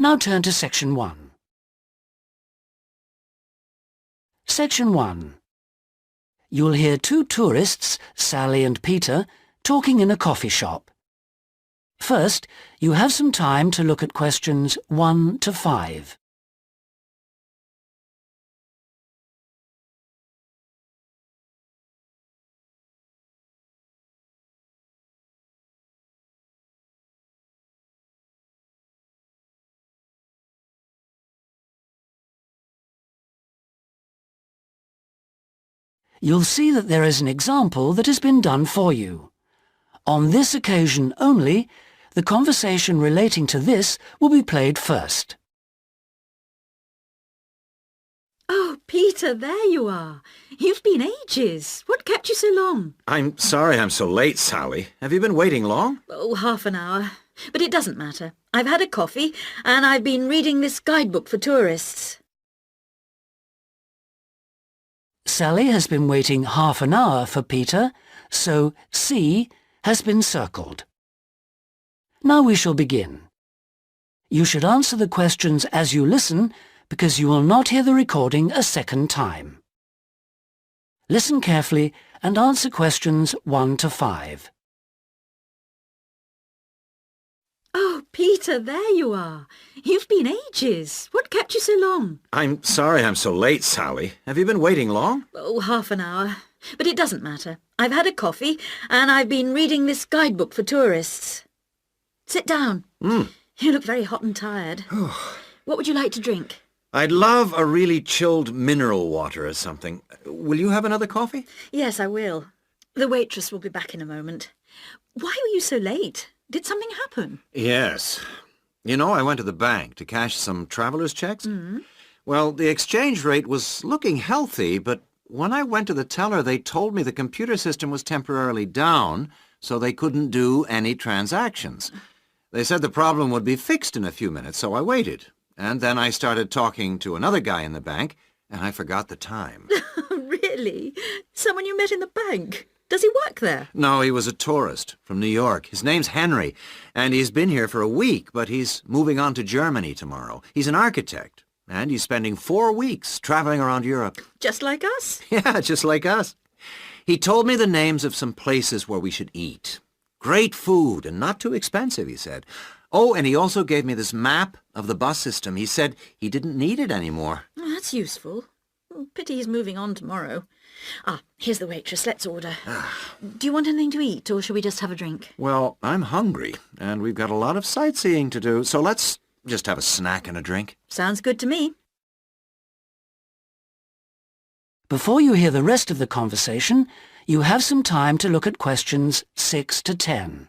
Now turn to Section 1. Section 1. You'll hear two tourists, Sally and Peter, talking in a coffee shop. First, you have some time to look at questions 1 to 5. You'll see that there is an example that has been done for you. On this occasion only, the conversation relating to this will be played first. Oh, Peter, there you are. You've been ages. What kept you so long? I'm sorry I'm so late, Sally. Have you been waiting long? Oh, half an hour. But it doesn't matter. I've had a coffee and I've been reading this guidebook for tourists. Sally has been waiting half an hour for Peter, so C has been circled. Now we shall begin. You should answer the questions as you listen, because you will not hear the recording a second time. Listen carefully and answer questions 1 to 5. Oh, Peter, there you are. You've been ages. What kept you so long? I'm sorry I'm so late, Sally. Have you been waiting long? Oh, half an hour. But it doesn't matter. I've had a coffee and I've been reading this guidebook for tourists. Sit down. You look very hot and tired. What would you like to drink? I'd love a really chilled mineral water or something. Will you have another coffee? Yes, I will. The waitress will be back in a moment. Why were you so late? Did something happen? Yes. You know, I went to the bank to cash some traveler's checks. Well, the exchange rate was looking healthy, but when I went to the teller, they told me the computer system was temporarily down, so they couldn't do any transactions. They said the problem would be fixed in a few minutes, so I waited. And then I started talking to another guy in the bank, and I forgot the time. Really? Someone you met in the bank? Does he work there? No, he was a tourist from New York. His name's Henry, and he's been here for a week, but he's moving on to Germany tomorrow. He's an architect, and he's spending 4 weeks traveling around Europe. Just like us? Yeah, just like us. He told me the names of some places where we should eat. Great food and not too expensive, he said. Oh, and he also gave me this map of the bus system. He said he didn't need it anymore. Oh, that's useful. Pity he's moving on tomorrow. Ah, here's the waitress. Let's order. Do you want anything to eat, or shall we just have a drink? Well, I'm hungry, and we've got a lot of sightseeing to do, so let's just have a snack and a drink. Sounds good to me. Before you hear the rest of the conversation, you have some time to look at questions 6 to 10.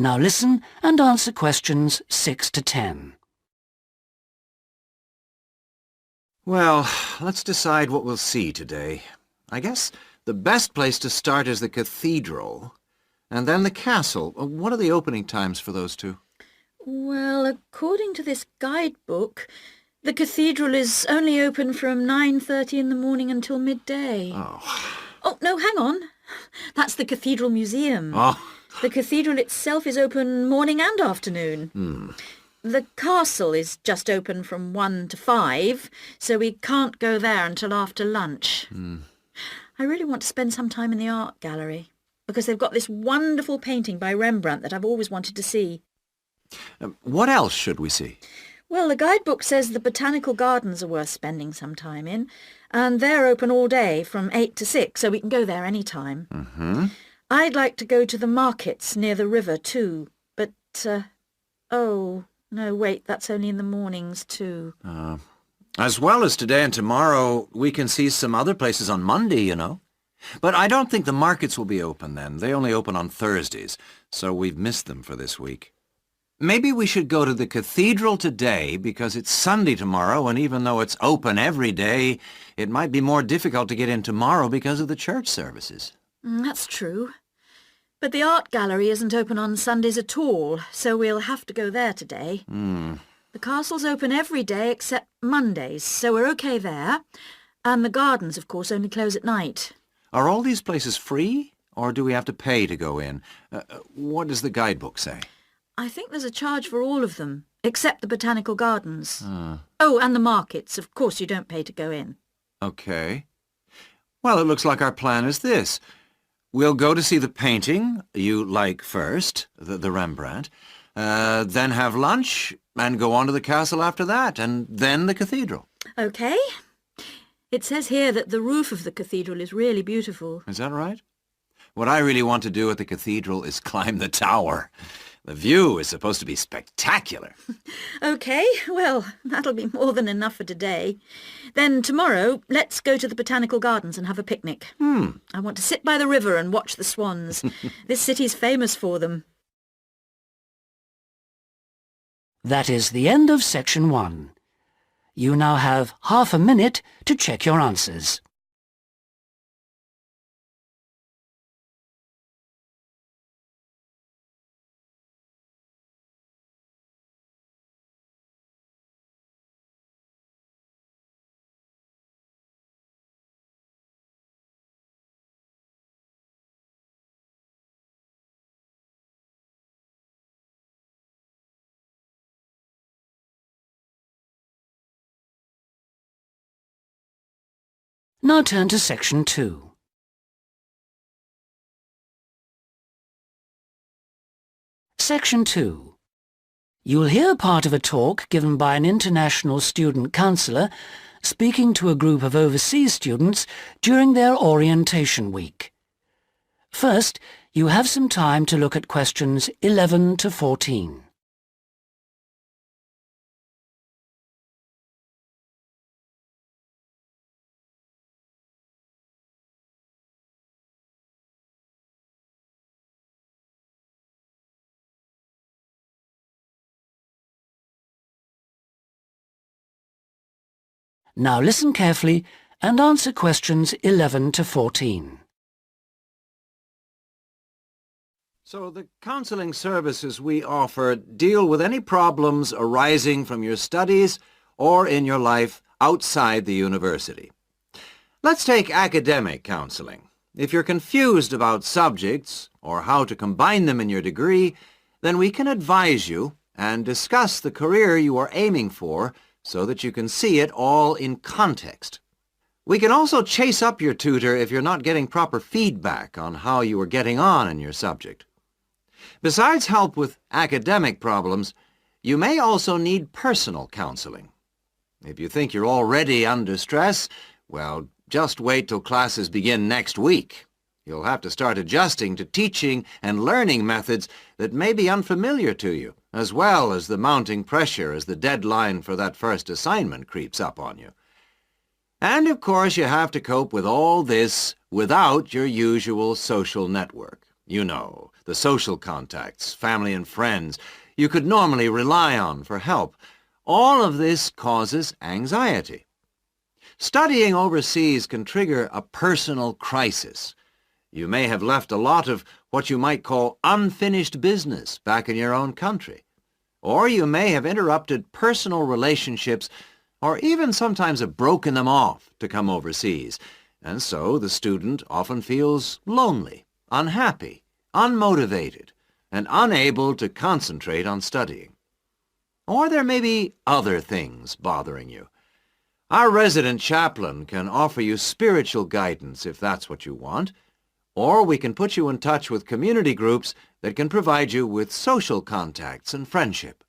Now listen and answer questions 6 to 10. Well, let's decide what we'll see today. I guess the best place to start is the cathedral, and then the castle. What are the opening times for those two? Well, according to this guidebook, the cathedral is only open from 9:30 in the morning until midday. Oh, no, hang on. That's the Cathedral Museum. The cathedral itself is open morning and afternoon. The castle is just open from 1 to 5, so we can't go there until after lunch. I really want to spend some time in the art gallery, because they've got this wonderful painting by Rembrandt that I've always wanted to see. What else should we see? Well, the guidebook says the botanical gardens are worth spending some time in, and they're open all day from 8 to 6, so we can go there any time. I'd like to go to the markets near the river too, but, oh, no, wait, that's only in the mornings too. As well as today and tomorrow, we can see some other places on Monday, you know. But I don't think the markets will be open then. They only open on Thursdays, so we've missed them for this week. Maybe we should go to the cathedral today because it's Sunday tomorrow, and even though it's open every day, it might be more difficult to get in tomorrow because of the church services. That's true. But the art gallery isn't open on Sundays at all, so we'll have to go there today. The castle's open every day except Mondays, so we're okay there. And the gardens, of course, only close at night. Are all these places free, or do we have to pay to go in? What does the guidebook say? I think there's a charge for all of them, except the botanical gardens. Oh, and the markets. Of course you don't pay to go in. Okay. Well, it looks like our plan is this. We'll go to see the painting you like first, the Rembrandt, then have lunch and go on to the castle after that, and then the cathedral. Okay. It says here that the roof of the cathedral is really beautiful. Is that right? What I really want to do at the cathedral is climb the tower. The view is supposed to be spectacular. Okay, well, that'll be more than enough for today. Then tomorrow, let's go to the botanical gardens and have a picnic. I want to sit by the river and watch the swans. This city's famous for them. That is the end of section 1. You now have half a minute to check your answers. Now turn to section 2. Section 2. You'll hear part of a talk given by an international student counsellor speaking to a group of overseas students during their orientation week. First, you have some time to look at questions 11 to 14. Now listen carefully and answer questions 11 to 14. So the counseling services we offer deal with any problems arising from your studies or in your life outside the university. Let's take academic counseling. If you're confused about subjects or how to combine them in your degree, then we can advise you and discuss the career you are aiming for so that you can see it all in context. We can also chase up your tutor if you're not getting proper feedback on how you are getting on in your subject. Besides help with academic problems, you may also need personal counseling. If you think you're already under stress, well, just wait till classes begin next week. You'll have to start adjusting to teaching and learning methods that may be unfamiliar to you, as well as the mounting pressure as the deadline for that first assignment creeps up on you. And of course you have to cope with all this without your usual social network. You know, the social contacts, family and friends you could normally rely on for help. All of this causes anxiety. Studying overseas can trigger a personal crisis. You may have left a lot of what you might call unfinished business back in your own country. Or you may have interrupted personal relationships or even sometimes have broken them off to come overseas. And so the student often feels lonely, unhappy, unmotivated, and unable to concentrate on studying. Or there may be other things bothering you. Our resident chaplain can offer you spiritual guidance if that's what you want, or we can put you in touch with community groups that can provide you with social contacts and friendship.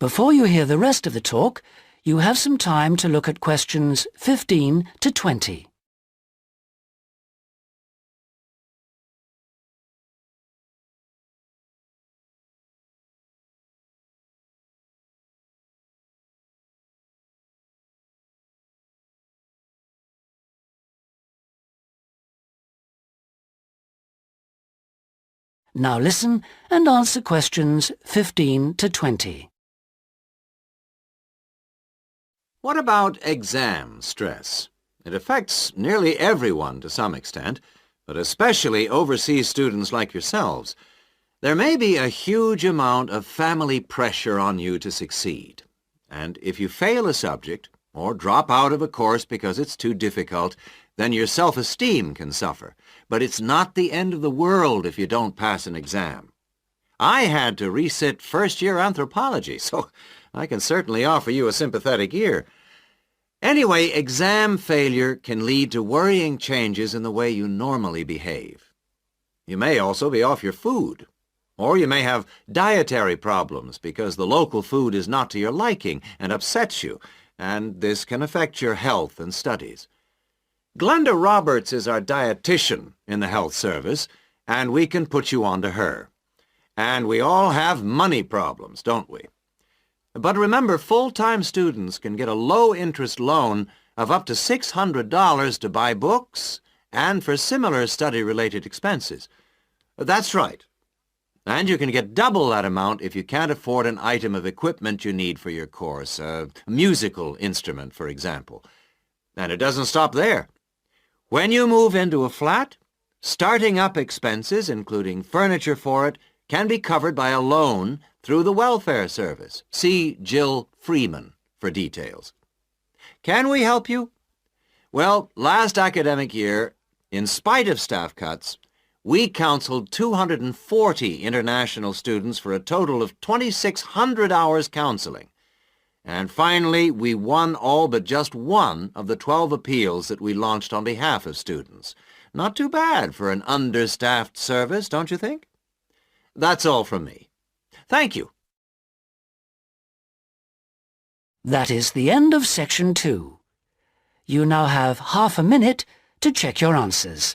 Before you hear the rest of the talk, you have some time to look at questions 15 to 20. Now listen and answer questions 15 to 20. What about exam stress? It affects nearly everyone to some extent, but especially overseas students like yourselves, there may be a huge amount of family pressure on you to succeed. And if you fail a subject, or drop out of a course because it's too difficult, then your self-esteem can suffer. But it's not the end of the world if you don't pass an exam. I had to resit first-year anthropology, so I can certainly offer you a sympathetic ear. Anyway, exam failure can lead to worrying changes in the way you normally behave. You may also be off your food, or you may have dietary problems because the local food is not to your liking and upsets you, and this can affect your health and studies. Glenda Roberts is our dietitian in the health service, and we can put you on to her. And we all have money problems, don't we? But remember, full-time students can get a low-interest loan of up to $600 to buy books and for similar study-related expenses. That's right. And you can get double that amount if you can't afford an item of equipment you need for your course, a musical instrument, for example. And it doesn't stop there. When you move into a flat, starting up expenses, including furniture for it, can be covered by a loan through the welfare service. See Jill Freeman for details. Can we help you? Well, last academic year, in spite of staff cuts, we counseled 240 international students for a total of 2,600 hours counseling. And finally, we won all but just one of the 12 appeals that we launched on behalf of students. Not too bad for an understaffed service, don't you think? That's all from me. Thank you. That is the end of Section 2. You now have half a minute to check your answers.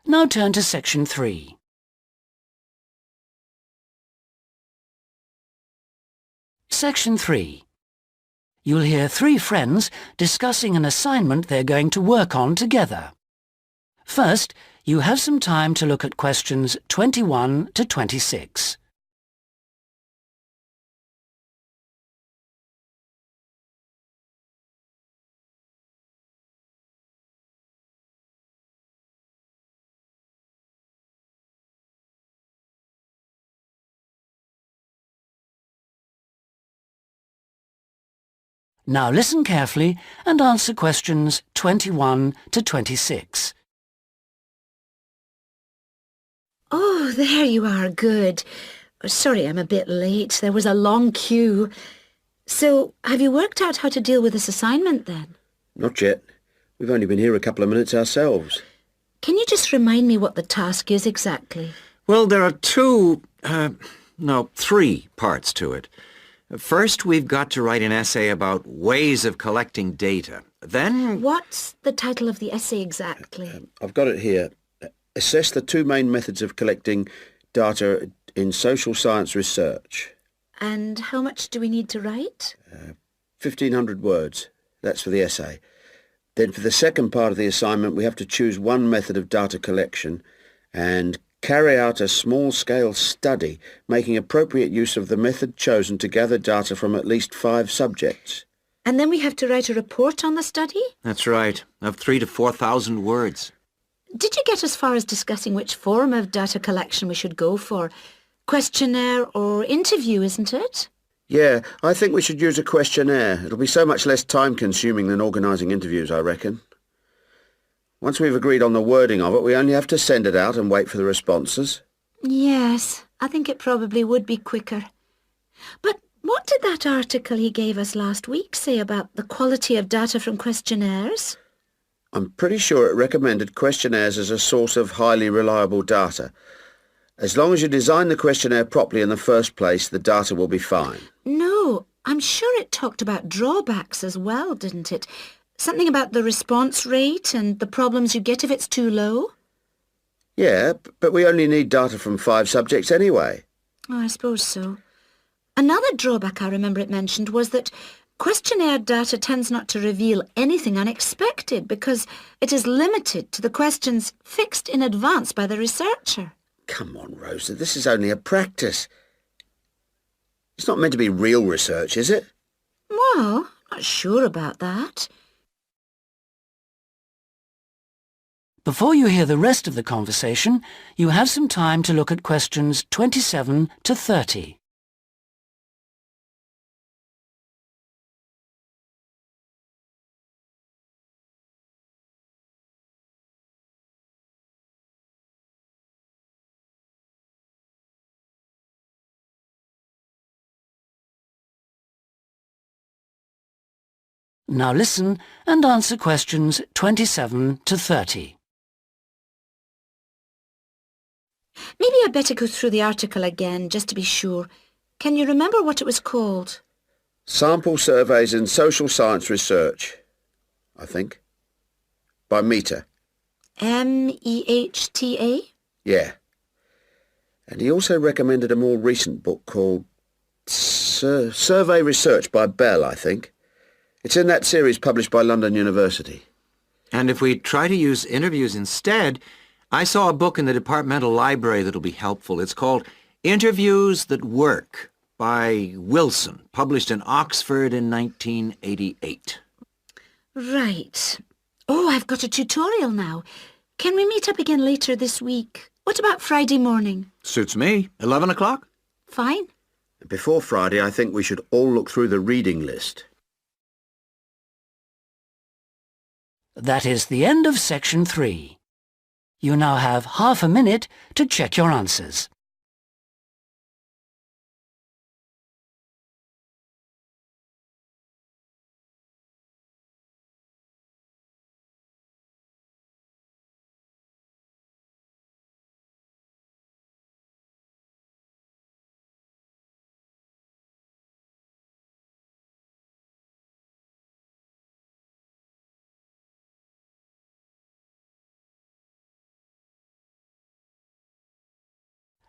Now turn to Section 3. Section 3. You'll hear three friends discussing an assignment they're going to work on together. First, you have some time to look at questions 21 to 26. Now listen carefully and answer questions 21 to 26. Oh, there you are. Good. Sorry I'm a bit late. There was a long queue. So, have you worked out how to deal with this assignment then? Not yet. We've only been here a couple of minutes ourselves. Can you just remind me what the task is exactly? Well, there are three parts to it. First, we've got to write an essay about ways of collecting data. Then... What's the title of the essay exactly? I've got it here. Assess the two main methods of collecting data in social science research. And how much do we need to write? 1,500 words. That's for the essay. Then for the second part of the assignment, we have to choose one method of data collection and carry out a small-scale study, making appropriate use of the method chosen to gather data from at least 5 subjects. And then we have to write a report on the study? That's right, of 3,000 to 4,000 words. Did you get as far as discussing which form of data collection we should go for? Questionnaire or interview, isn't it? Yeah, I think we should use a questionnaire. It'll be so much less time-consuming than organising interviews, I reckon. Once we've agreed on the wording of it, we only have to send it out and wait for the responses. Yes, I think it probably would be quicker. But what did that article he gave us last week say about the quality of data from questionnaires? I'm pretty sure it recommended questionnaires as a source of highly reliable data. As long as you design the questionnaire properly in the first place, the data will be fine. No, I'm sure it talked about drawbacks as well, didn't it? Something about the response rate and the problems you get if it's too low? Yeah, but we only need data from 5 subjects anyway. Oh, I suppose so. Another drawback I remember it mentioned was that questionnaire data tends not to reveal anything unexpected because it is limited to the questions fixed in advance by the researcher. Come on, Rosa, this is only a practice. It's not meant to be real research, is it? Well, not sure about that. Before you hear the rest of the conversation, you have some time to look at questions 27 to 30. Now listen and answer questions 27 to 30. Maybe I'd better go through the article again, just to be sure. Can you remember what it was called? Sample Surveys in Social Science Research, I think. By Mehta. M-E-H-T-A? Yeah. And he also recommended a more recent book called Survey Research by Bell, I think. It's in that series published by London University. And if we try to use interviews instead, I saw a book in the departmental library that'll be helpful. It's called Interviews That Work by Wilson, published in Oxford in 1988. Right. Oh, I've got a tutorial now. Can we meet up again later this week? What about Friday morning? Suits me. 11 o'clock? Fine. Before Friday, I think we should all look through the reading list. That is the end of section 3. You now have half a minute to check your answers.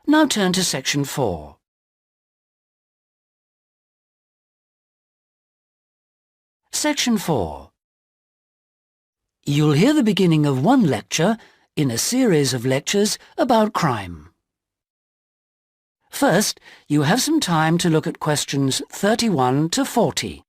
Now turn to section 4. Section 4. You'll hear the beginning of one lecture in a series of lectures about crime. First, you have some time to look at questions 31 to 40.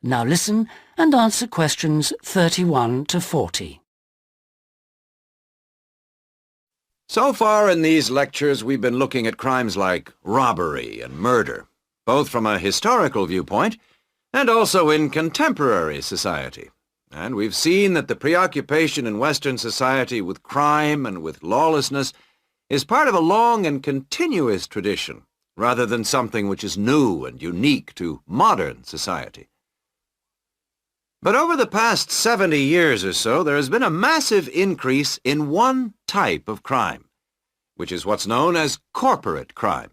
Now listen and answer questions 31 to 40. So far in these lectures, we've been looking at crimes like robbery and murder, both from a historical viewpoint and also in contemporary society. And we've seen that the preoccupation in Western society with crime and with lawlessness is part of a long and continuous tradition, rather than something which is new and unique to modern society. But over the past 70 years or so, there has been a massive increase in one type of crime, which is what's known as corporate crime.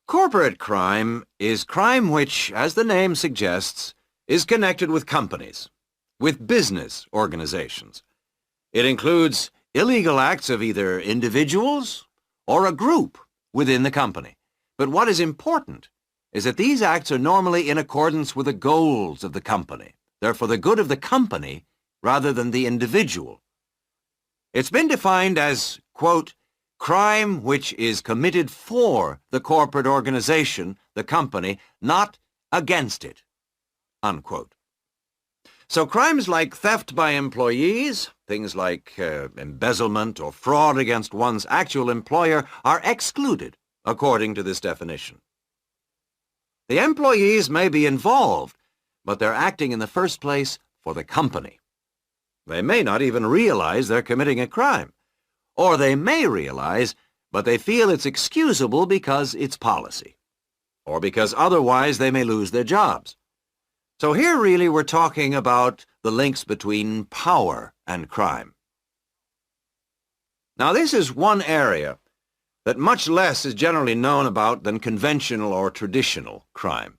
Corporate crime is crime which, as the name suggests, is connected with companies, with business organizations. It includes illegal acts of either individuals or a group within the company. But what is important is that these acts are normally in accordance with the goals of the company. They're for the good of the company rather than the individual. It's been defined as, quote, crime which is committed for the corporate organization, the company, not against it, unquote. So crimes like theft by employees, things like embezzlement or fraud against one's actual employer are excluded according to this definition. The employees may be involved, but they're acting in the first place for the company. They may not even realize they're committing a crime. Or they may realize, but they feel it's excusable because it's policy. Or because otherwise they may lose their jobs. So here really we're talking about the links between power and crime. Now this is one area that much less is generally known about than conventional or traditional crime.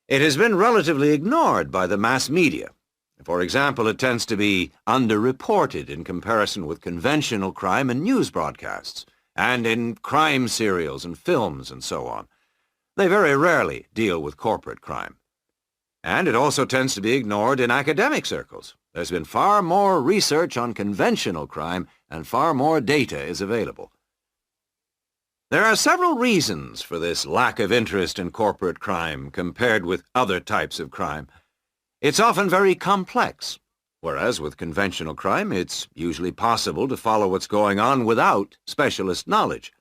It has been relatively ignored by the mass media. For example, it tends to be underreported in comparison with conventional crime in news broadcasts, and in crime serials and films and so on. They very rarely deal with corporate crime. And it also tends to be ignored in academic circles. There's been far more research on conventional crime, and far more data is available. There are several reasons for this lack of interest in corporate crime compared with other types of crime. It's often very complex, whereas with conventional crime, it's usually possible to follow what's going on without specialist knowledge.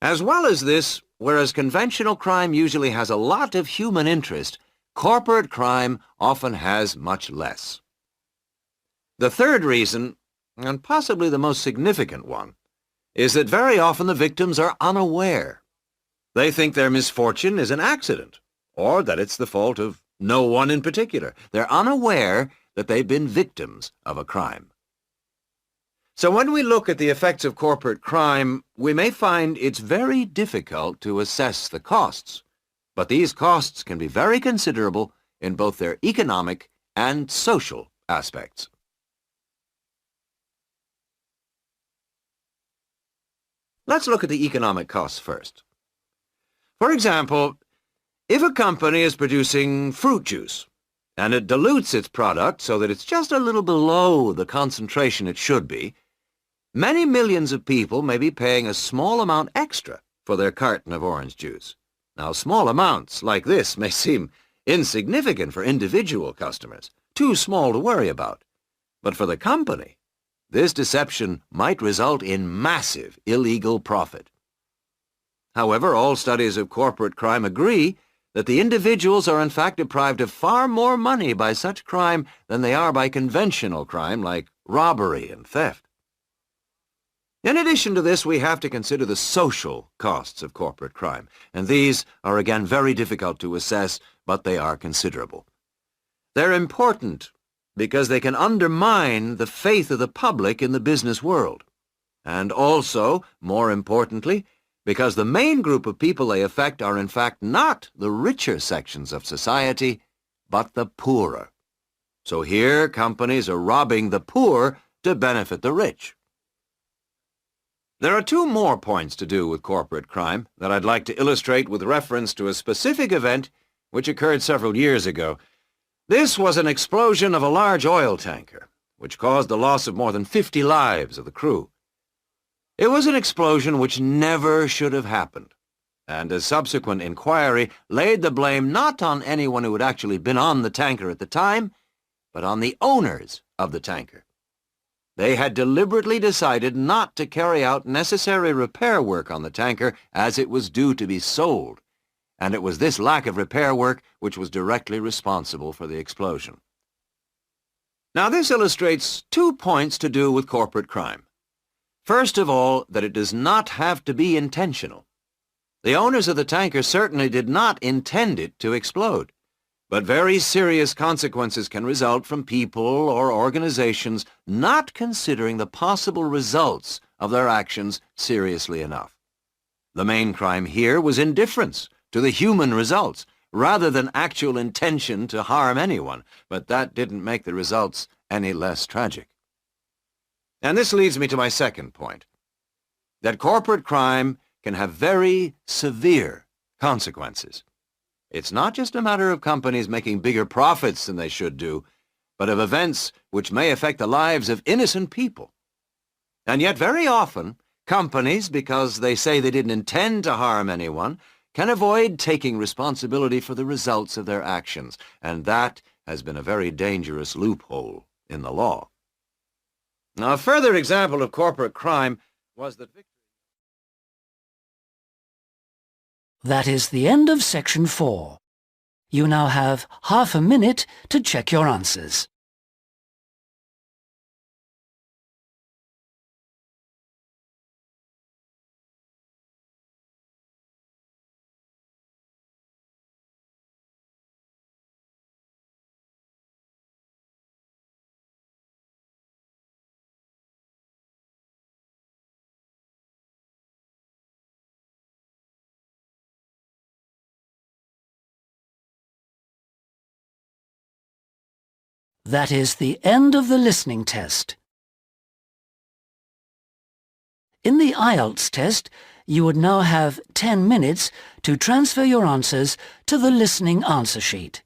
As well as this, whereas conventional crime usually has a lot of human interest, corporate crime often has much less. The third reason, and possibly the most significant one, is that very often the victims are unaware. They think their misfortune is an accident, or that it's the fault of no one in particular. They're unaware that they've been victims of a crime. So when we look at the effects of corporate crime, we may find it's very difficult to assess the costs. But these costs can be very considerable in both their economic and social aspects. Let's look at the economic costs first. For example, if a company is producing fruit juice, and it dilutes its product so that it's just a little below the concentration it should be, many millions of people may be paying a small amount extra for their carton of orange juice. Now, small amounts like this may seem insignificant for individual customers, too small to worry about. But for the company, this deception might result in massive illegal profit. However, all studies of corporate crime agree that the individuals are in fact deprived of far more money by such crime than they are by conventional crime like robbery and theft. In addition to this, we have to consider the social costs of corporate crime, and these are again very difficult to assess, but they are considerable. They're important because they can undermine the faith of the public in the business world, and also, more importantly, because the main group of people they affect are in fact not the richer sections of society, but the poorer. So here companies are robbing the poor to benefit the rich. There are two more points to do with corporate crime that I'd like to illustrate with reference to a specific event which occurred several years ago. This was an explosion of a large oil tanker, which caused the loss of more than 50 lives of the crew. It was an explosion which never should have happened, and a subsequent inquiry laid the blame not on anyone who had actually been on the tanker at the time, but on the owners of the tanker. They had deliberately decided not to carry out necessary repair work on the tanker as it was due to be sold, and it was this lack of repair work which was directly responsible for the explosion. Now this illustrates 2 points to do with corporate crime. First of all, that it does not have to be intentional. The owners of the tanker certainly did not intend it to explode, but very serious consequences can result from people or organizations not considering the possible results of their actions seriously enough. The main crime here was indifference to the human results, rather than actual intention to harm anyone, but that didn't make the results any less tragic. And this leads me to my second point, that corporate crime can have very severe consequences. It's not just a matter of companies making bigger profits than they should do, but of events which may affect the lives of innocent people. And yet very often, companies, because they say they didn't intend to harm anyone, can avoid taking responsibility for the results of their actions, and that has been a very dangerous loophole in the law. Now, a further example of corporate crime was that That is the end of section 4. You now have half a minute to check your answers. That is the end of the listening test. In the IELTS test, you would now have 10 minutes to transfer your answers to the listening answer sheet.